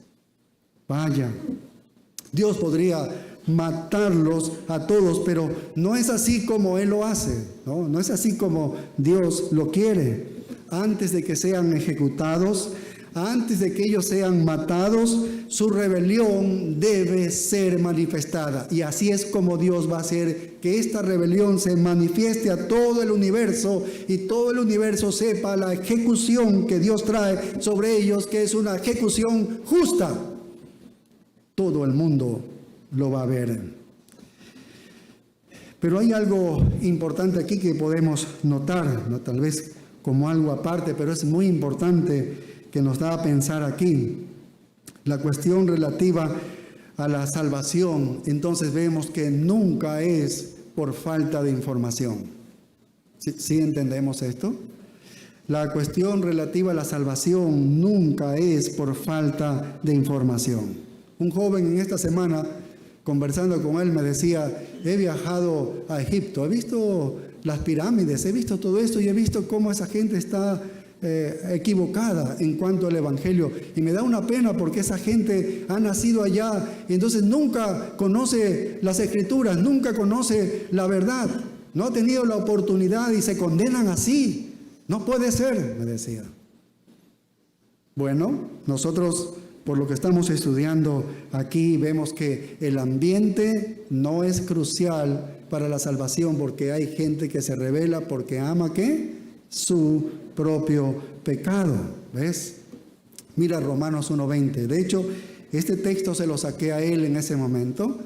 Vaya, Dios podría matarlos a todos, pero no es así como Él lo hace, ¿no? No es así como Dios lo quiere. Antes de que sean ejecutados, antes de que ellos sean matados, su rebelión debe ser manifestada. Y así es como Dios va a hacer que esta rebelión se manifieste a todo el universo y todo el universo sepa la ejecución que Dios trae sobre ellos, que es una ejecución justa. Todo el mundo lo va a ver. Pero hay algo importante aquí que podemos notar, ¿no? Tal vez como algo aparte, pero es muy importante que nos da a pensar aquí. La cuestión relativa a la salvación, entonces vemos que nunca es por falta de información. ¿Sí entendemos esto? La cuestión relativa a la salvación nunca es por falta de información. Un joven en esta semana, conversando con él, me decía, he viajado a Egipto, he visto las pirámides, he visto todo esto y he visto cómo esa gente está equivocada en cuanto al Evangelio. Y me da una pena porque esa gente ha nacido allá y entonces nunca conoce las Escrituras, nunca conoce la verdad. No ha tenido la oportunidad y se condenan así. No puede ser, me decía. Bueno, nosotros, por lo que estamos estudiando aquí, vemos que el ambiente no es crucial para la salvación, porque hay gente que se rebela porque ama ¿qué? Su propio pecado. ¿Ves? Mira Romanos 1:20. De hecho, este texto se lo saqué a él en ese momento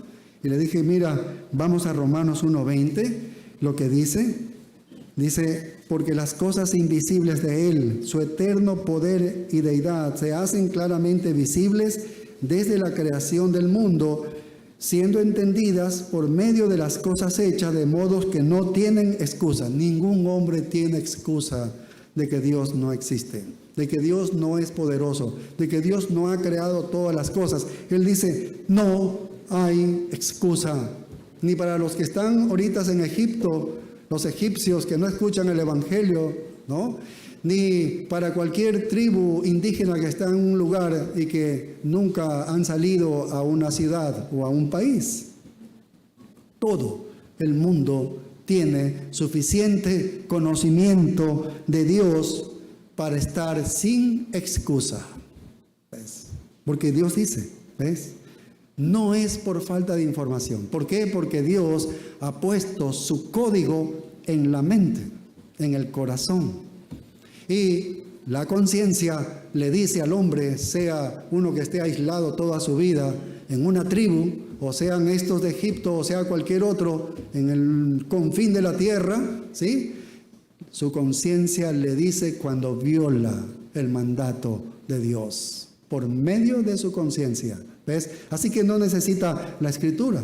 y le dije, mira, vamos a Romanos 1:20, lo que dice, porque las cosas invisibles de Él, su eterno poder y deidad, se hacen claramente visibles desde la creación del mundo, siendo entendidas por medio de las cosas hechas, de modos que no tienen excusa. Ningún hombre tiene excusa de que Dios no existe, de que Dios no es poderoso, de que Dios no ha creado todas las cosas. Él dice, no hay excusa, ni para los que están ahorita en Egipto, los egipcios que no escuchan el Evangelio, ¿no? Ni para cualquier tribu indígena que está en un lugar y que nunca han salido a una ciudad o a un país. Todo el mundo tiene suficiente conocimiento de Dios para estar sin excusa. ¿Ves? Porque Dios dice, ¿ves? No es por falta de información. ¿Por qué? Porque Dios ha puesto su código en la mente, en el corazón. Y la conciencia le dice al hombre, sea uno que esté aislado toda su vida en una tribu, o sean estos de Egipto, o sea cualquier otro en el confín de la tierra, ¿sí? Su conciencia le dice cuando viola el mandato de Dios, por medio de su conciencia. ¿Ves? Así que no necesita la Escritura.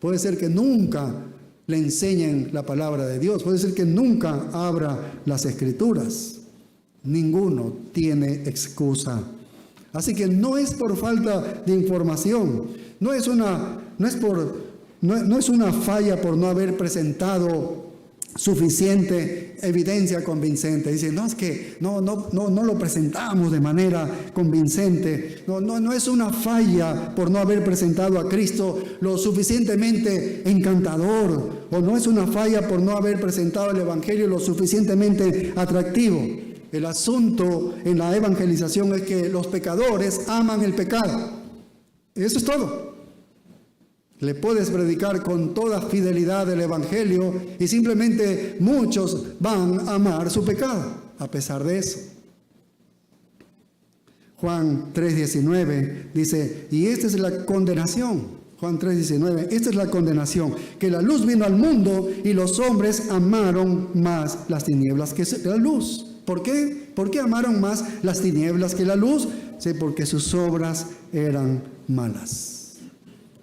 Puede ser que nunca le enseñen la palabra de Dios. Puede ser que nunca abra las Escrituras. Ninguno tiene excusa. Así que no es por falta de información. No es una falla por no haber presentado suficiente evidencia convincente. Dicen, no, es que no lo presentamos de manera convincente. No es una falla por no haber presentado a Cristo lo suficientemente encantador, o no es una falla por no haber presentado el Evangelio lo suficientemente atractivo. El asunto en la evangelización es que los pecadores aman el pecado. Eso es todo. Le puedes predicar con toda fidelidad el Evangelio y simplemente muchos van a amar su pecado a pesar de eso. Juan 3:19 dice, y esta es la condenación. Juan 3:19, esta es la condenación, que la luz vino al mundo y los hombres amaron más las tinieblas que la luz. ¿Por qué? ¿Por qué amaron más las tinieblas que la luz? Sí, porque sus obras eran malas.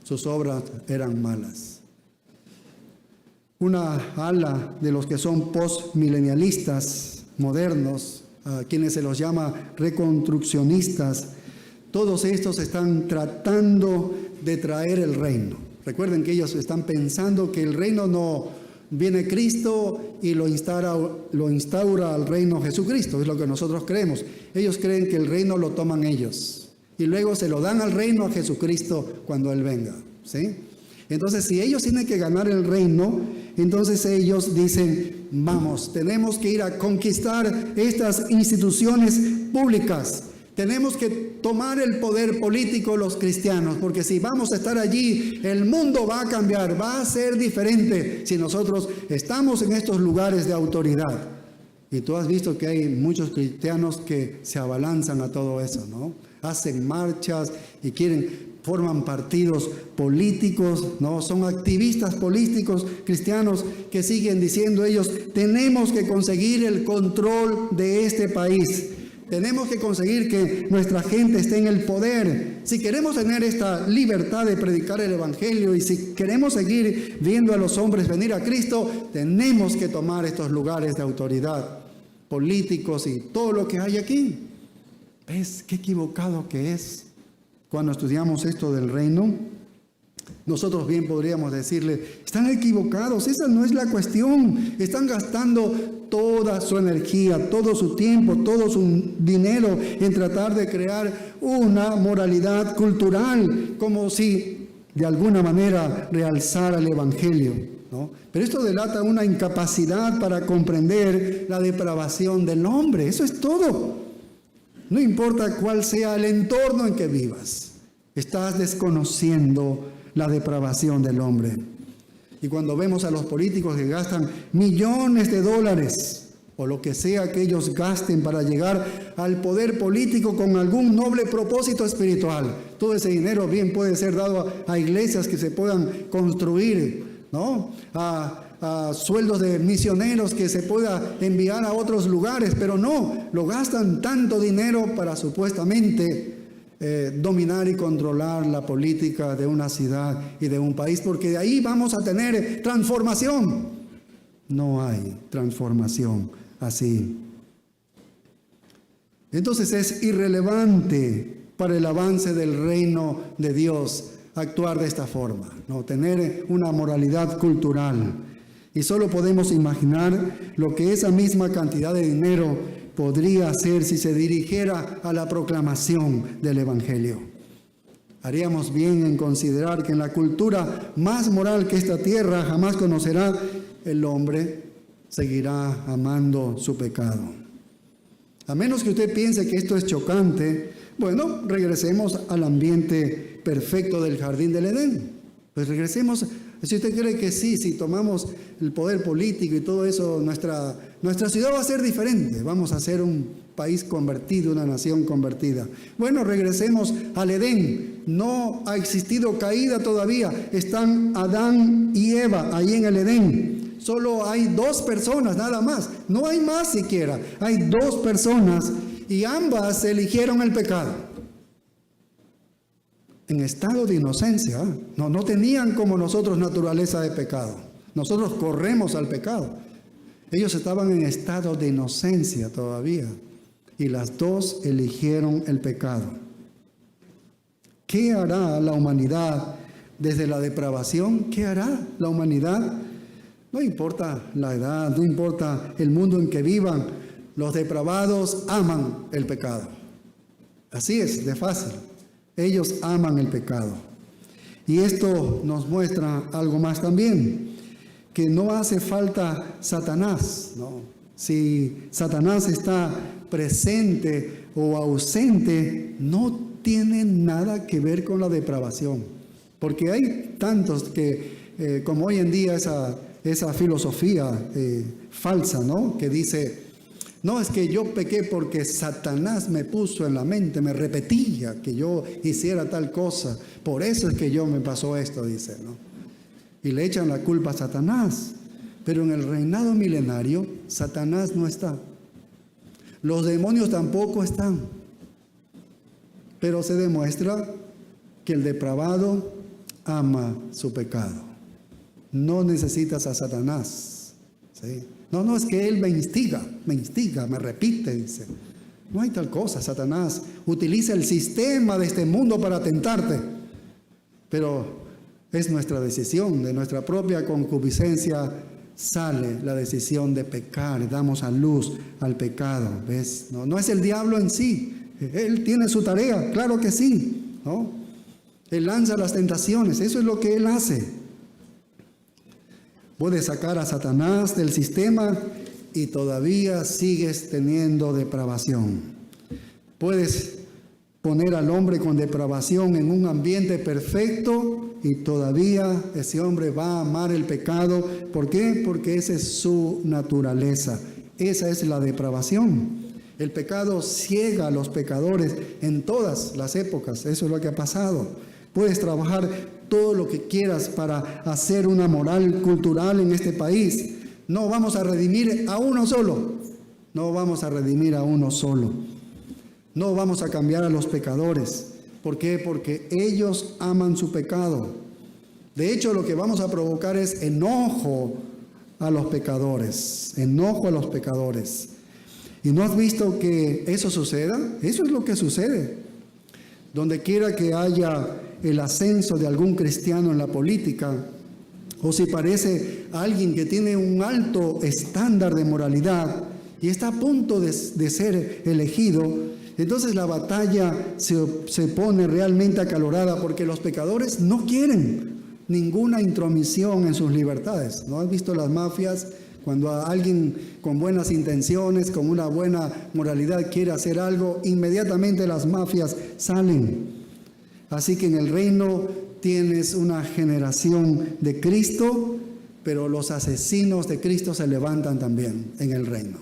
Sus obras eran malas. Una ala de los que son postmilenialistas modernos, a quienes se los llama reconstruccionistas, todos estos están tratando de traer el reino. Recuerden que ellos están pensando que el reino no viene Cristo y lo instaura al reino Jesucristo, es lo que nosotros creemos. Ellos creen que el reino lo toman ellos y luego se lo dan al reino a Jesucristo cuando Él venga, ¿sí? Entonces, si ellos tienen que ganar el reino, entonces ellos dicen, vamos, tenemos que ir a conquistar estas instituciones públicas. Tenemos que tomar el poder político los cristianos, porque si vamos a estar allí, el mundo va a cambiar, va a ser diferente si nosotros estamos en estos lugares de autoridad. Y tú has visto que hay muchos cristianos que se abalanzan a todo eso, ¿no? Hacen marchas y forman partidos políticos, ¿no? Son activistas políticos cristianos que siguen diciendo ellos, tenemos que conseguir el control de este país. Tenemos que conseguir que nuestra gente esté en el poder. Si queremos tener esta libertad de predicar el evangelio y si queremos seguir viendo a los hombres venir a Cristo, tenemos que tomar estos lugares de autoridad, políticos y todo lo que hay aquí. ¿Ves qué equivocado que es? Cuando estudiamos esto del reino, nosotros bien podríamos decirle, están equivocados, esa no es la cuestión. Están gastando toda su energía, todo su tiempo, todo su dinero en tratar de crear una moralidad cultural, como si de alguna manera realzara el evangelio, ¿no? Pero esto delata una incapacidad para comprender la depravación del hombre, eso es todo. No importa cuál sea el entorno en que vivas, estás desconociendo la depravación del hombre. Y cuando vemos a los políticos que gastan millones de dólares o lo que sea que ellos gasten para llegar al poder político con algún noble propósito espiritual, todo ese dinero bien puede ser dado a iglesias que se puedan construir, ¿no? A sueldos de misioneros que se pueda enviar a otros lugares, pero no, lo gastan tanto dinero para supuestamente dominar y controlar la política de una ciudad y de un país, porque de ahí vamos a tener transformación. No hay transformación así. Entonces es irrelevante para el avance del reino de Dios actuar de esta forma, ¿no? Tener una moralidad cultural. Y solo podemos imaginar lo que esa misma cantidad de dinero podría hacer si se dirigiera a la proclamación del evangelio. Haríamos bien en considerar que en la cultura más moral que esta tierra jamás conocerá, el hombre seguirá amando su pecado. A menos que usted piense que esto es chocante, bueno, regresemos al ambiente perfecto del jardín del Edén. Pues regresemos. Si usted cree que sí, si tomamos el poder político y todo eso, nuestra ciudad va a ser diferente. Vamos a ser un país convertido, una nación convertida. Bueno, regresemos al Edén. No ha existido caída todavía. Están Adán y Eva ahí en el Edén. Solo hay 2 personas, nada más. No hay más siquiera. Hay 2 personas y ambas eligieron el pecado. En estado de inocencia, no tenían como nosotros naturaleza de pecado. Nosotros corremos al pecado. Ellos estaban en estado de inocencia todavía y las 2 eligieron el pecado. ¿Qué hará la humanidad desde la depravación? ¿Qué hará la humanidad? No importa la edad, no importa el mundo en que vivan, los depravados aman el pecado. Así es, de fácil. Ellos aman el pecado. Y esto nos muestra algo más también, que no hace falta Satanás, ¿no? Si Satanás está presente o ausente, no tiene nada que ver con la depravación. Porque hay tantos que, como hoy en día esa filosofía falsa, ¿no? Que dice, No, es que yo pequé porque Satanás me puso en la mente, me repetía que yo hiciera tal cosa. Por eso es que yo me pasó esto, dice, ¿no? Y le echan la culpa a Satanás. Pero en el reinado milenario, Satanás no está. Los demonios tampoco están. Pero se demuestra que el depravado ama su pecado. No necesitas a Satanás, ¿sí? No, es que él me instiga, me repite, dice. No hay tal cosa. Satanás utiliza el sistema de este mundo para tentarte. Pero es nuestra decisión, de nuestra propia concupiscencia sale la decisión de pecar. Damos a luz al pecado, ¿ves? No es el diablo en sí. Él tiene su tarea, claro que sí, ¿no? Él lanza las tentaciones, eso es lo que él hace. Puedes sacar a Satanás del sistema y todavía sigues teniendo depravación. Puedes poner al hombre con depravación en un ambiente perfecto y todavía ese hombre va a amar el pecado. ¿Por qué? Porque esa es su naturaleza. Esa es la depravación. El pecado ciega a los pecadores en todas las épocas. Eso es lo que ha pasado. Puedes trabajar todo lo que quieras para hacer una moral cultural en este país. No vamos a redimir a uno solo. No vamos a redimir a uno solo. No vamos a cambiar a los pecadores. ¿Por qué? Porque ellos aman su pecado. De hecho, lo que vamos a provocar es enojo a los pecadores. Enojo a los pecadores. ¿Y no has visto que eso suceda? Eso es lo que sucede. Donde quiera que haya el ascenso de algún cristiano en la política, o si parece alguien que tiene un alto estándar de moralidad y está a punto de ser elegido, entonces la batalla se pone realmente acalorada porque los pecadores no quieren ninguna intromisión en sus libertades. ¿No has visto las mafias? Cuando alguien con buenas intenciones, con una buena moralidad quiere hacer algo, inmediatamente las mafias salen. Así que en el reino tienes una generación de Cristo, pero los asesinos de Cristo se levantan también en el reino.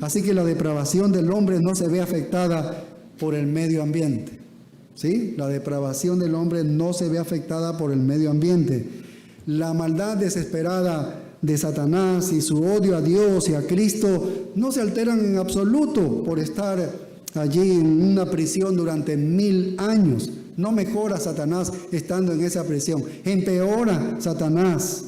Así que la depravación del hombre no se ve afectada por el medio ambiente. ¿Sí? La depravación del hombre no se ve afectada por el medio ambiente. La maldad desesperada de Satanás y su odio a Dios y a Cristo no se alteran en absoluto por estar allí en una prisión durante 1000 años. No mejora Satanás estando en esa prisión, empeora Satanás.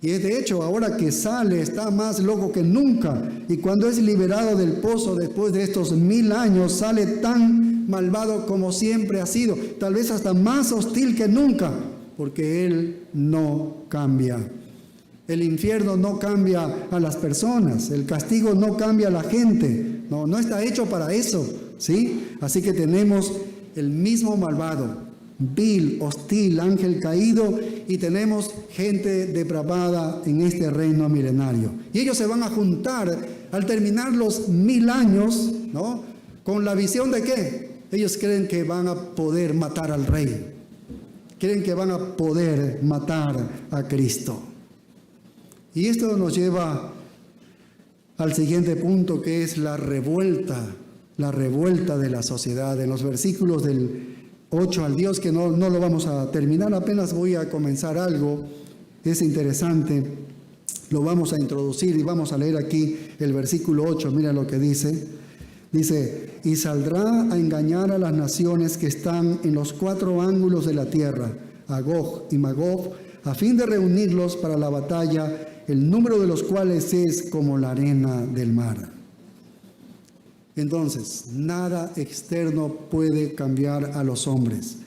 Y de hecho, ahora que sale, está más loco que nunca. Y cuando es liberado del pozo después de estos 1000 años, sale tan malvado como siempre ha sido, tal vez hasta más hostil que nunca, porque él no cambia. El infierno no cambia a las personas, el castigo no cambia a la gente, no está hecho para eso, ¿sí? Así que tenemos el mismo malvado, vil, hostil, ángel caído, y tenemos gente depravada en este reino milenario. Y ellos se van a juntar al terminar los 1000 años, ¿no? ¿Con la visión de qué? Ellos creen que van a poder matar al rey, creen que van a poder matar a Cristo. Y esto nos lleva al siguiente punto, que es la revuelta de la sociedad. En los versículos del 8 al 10, que no lo vamos a terminar, apenas voy a comenzar algo, es interesante, lo vamos a introducir y vamos a leer aquí el versículo 8, mira lo que dice. Dice, y saldrá a engañar a las naciones que están en los 4 ángulos de la tierra, a Gog y Magog, a fin de reunirlos para la batalla, el número de los cuales es como la arena del mar. Entonces, nada externo puede cambiar a los hombres.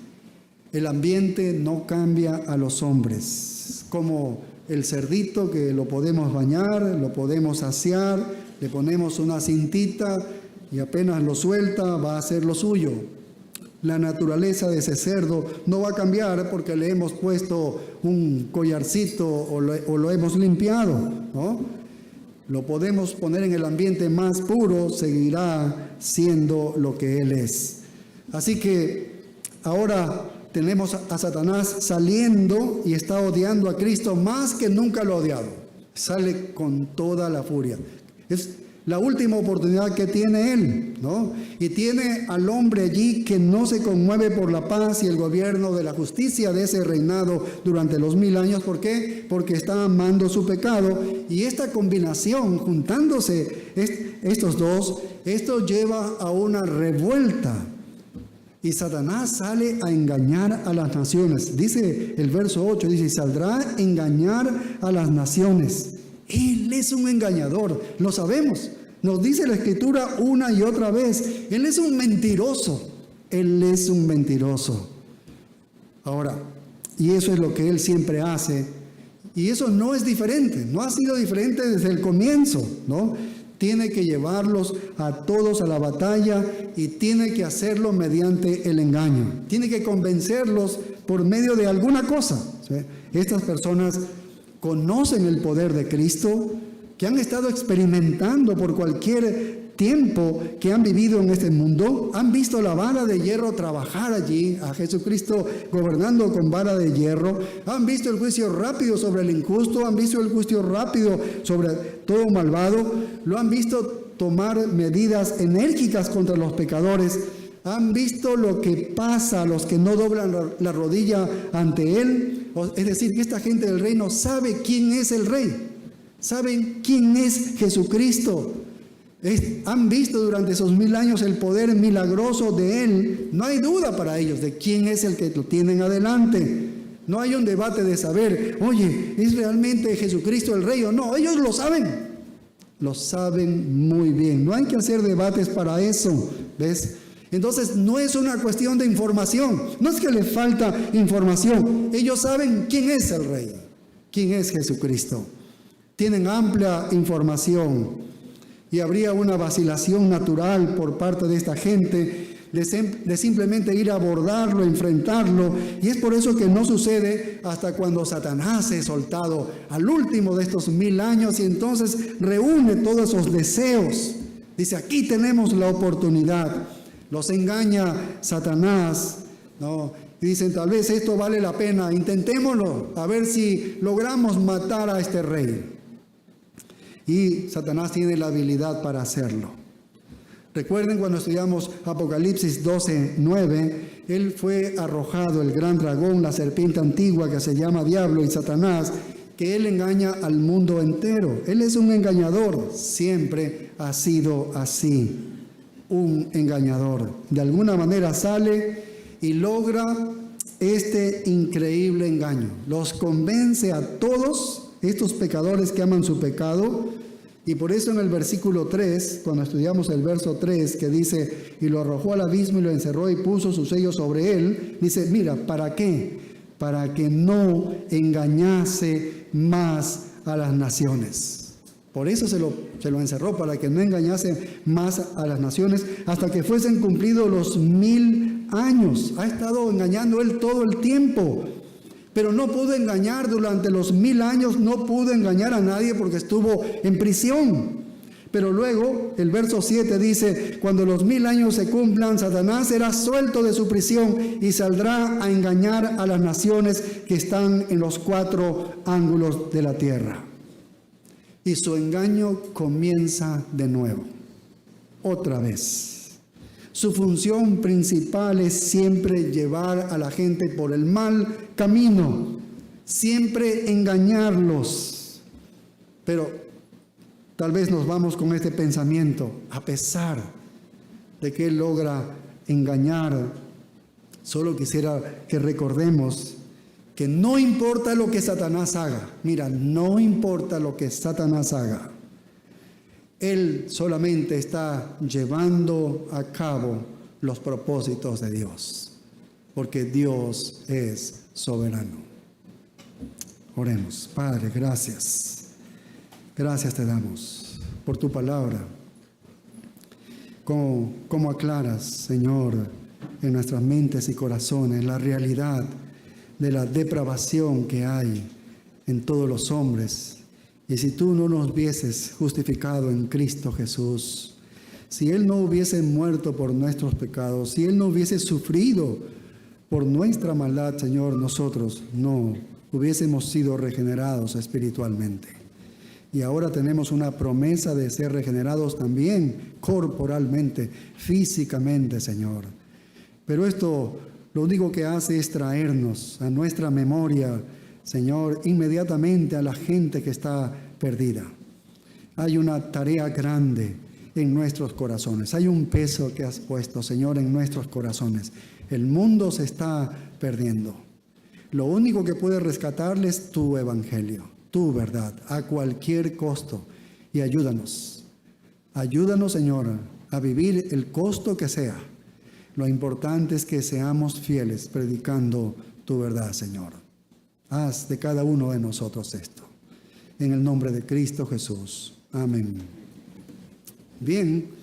El ambiente no cambia a los hombres. Como el cerdito que lo podemos bañar, lo podemos asear, le ponemos una cintita y apenas lo suelta, va a hacer lo suyo. La naturaleza de ese cerdo no va a cambiar porque le hemos puesto un collarcito o lo hemos limpiado, ¿no? Lo podemos poner en el ambiente más puro, seguirá siendo lo que él es. Así que ahora tenemos a Satanás saliendo y está odiando a Cristo más que nunca lo ha odiado. Sale con toda la furia. la última oportunidad que tiene él, ¿no? Y tiene al hombre allí que no se conmueve por la paz y el gobierno de la justicia de ese reinado durante los 1000 años. ¿Por qué? Porque está amando su pecado. Y esta combinación, juntándose estos dos, esto lleva a una revuelta. Y Satanás sale a engañar a las naciones. Dice el verso 8, dice, saldrá a engañar a las naciones. Él es un engañador, lo sabemos. Nos dice la Escritura una y otra vez. Él es un mentiroso. Él es un mentiroso. Ahora, y eso es lo que él siempre hace. Y eso no es diferente, no ha sido diferente desde el comienzo, ¿no? Tiene que llevarlos a todos a la batalla y tiene que hacerlo mediante el engaño. Tiene que convencerlos por medio de alguna cosa, ¿sí? Estas personas conocen el poder de Cristo, que han estado experimentando por cualquier tiempo que han vivido en este mundo, han visto la vara de hierro trabajar allí, a Jesucristo gobernando con vara de hierro, han visto el juicio rápido sobre el injusto, han visto el juicio rápido sobre todo malvado, lo han visto tomar medidas enérgicas contra los pecadores, han visto lo que pasa a los que no doblan la rodilla ante Él. Es decir, que esta gente del reino sabe quién es el Rey, saben quién es Jesucristo. Han visto durante esos 1000 años el poder milagroso de Él. No hay duda para ellos de quién es el que lo tienen adelante. No hay un debate de saber, oye, ¿es realmente Jesucristo el Rey o no? Ellos lo saben muy bien. No hay que hacer debates para eso, ¿ves? Entonces no es una cuestión de información, no es que le falta información. Ellos saben quién es el Rey, quién es Jesucristo. Tienen amplia información. Y habría una vacilación natural por parte de esta gente de simplemente ir a abordarlo, enfrentarlo. Y es por eso que no sucede hasta cuando Satanás es soltado al último de estos 1000 años y entonces reúne todos esos deseos. Dice, aquí tenemos la oportunidad. Los engaña Satanás, ¿no? Y dicen, tal vez esto vale la pena, intentémoslo, a ver si logramos matar a este rey. Y Satanás tiene la habilidad para hacerlo. Recuerden cuando estudiamos Apocalipsis 12:9, él fue arrojado, el gran dragón, la serpiente antigua que se llama Diablo y Satanás, que él engaña al mundo entero. Él es un engañador, siempre ha sido así, un engañador. De alguna manera sale y logra este increíble engaño. Los convence a todos estos pecadores que aman su pecado, y por eso en el versículo 3, cuando estudiamos el verso 3, que dice, y lo arrojó al abismo y lo encerró y puso su sello sobre él, dice, mira, ¿para qué? Para que no engañase más a las naciones. Por eso se lo encerró, para que no engañase más a las naciones, hasta que fuesen cumplidos los 1000 años. Ha estado engañando él todo el tiempo. Pero no pudo engañar durante los 1000 años, no pudo engañar a nadie porque estuvo en prisión. Pero luego el verso 7 dice, cuando los 1000 años se cumplan, Satanás será suelto de su prisión y saldrá a engañar a las naciones que están en los 4 ángulos de la tierra. Y su engaño comienza de nuevo, otra vez. Su función principal es siempre llevar a la gente por el mal camino, siempre engañarlos. Pero tal vez nos vamos con este pensamiento, a pesar de que él logra engañar, solo quisiera que recordemos que no importa lo que Satanás haga, mira, no importa lo que Satanás haga, él solamente está llevando a cabo los propósitos de Dios, porque Dios es soberano. Oremos. Padre, gracias. Gracias te damos por tu palabra. Cómo aclaras, Señor, en nuestras mentes y corazones la realidad de la depravación que hay en todos los hombres. Y si tú no nos hubieses justificado en Cristo Jesús, si Él no hubiese muerto por nuestros pecados, si Él no hubiese sufrido por nuestra maldad, Señor, nosotros no hubiésemos sido regenerados espiritualmente. Y ahora tenemos una promesa de ser regenerados también corporalmente, físicamente, Señor. Pero esto lo único que hace es traernos a nuestra memoria, Señor, inmediatamente a la gente que está perdida. Hay una tarea grande en nuestros corazones. Hay un peso que has puesto, Señor, en nuestros corazones. El mundo se está perdiendo. Lo único que puede rescatarles es tu evangelio, tu verdad, a cualquier costo. Y ayúdanos. Ayúdanos, Señor, a vivir el costo que sea. Lo importante es que seamos fieles predicando tu verdad, Señor. Haz de cada uno de nosotros esto. En el nombre de Cristo Jesús. Amén. Bien.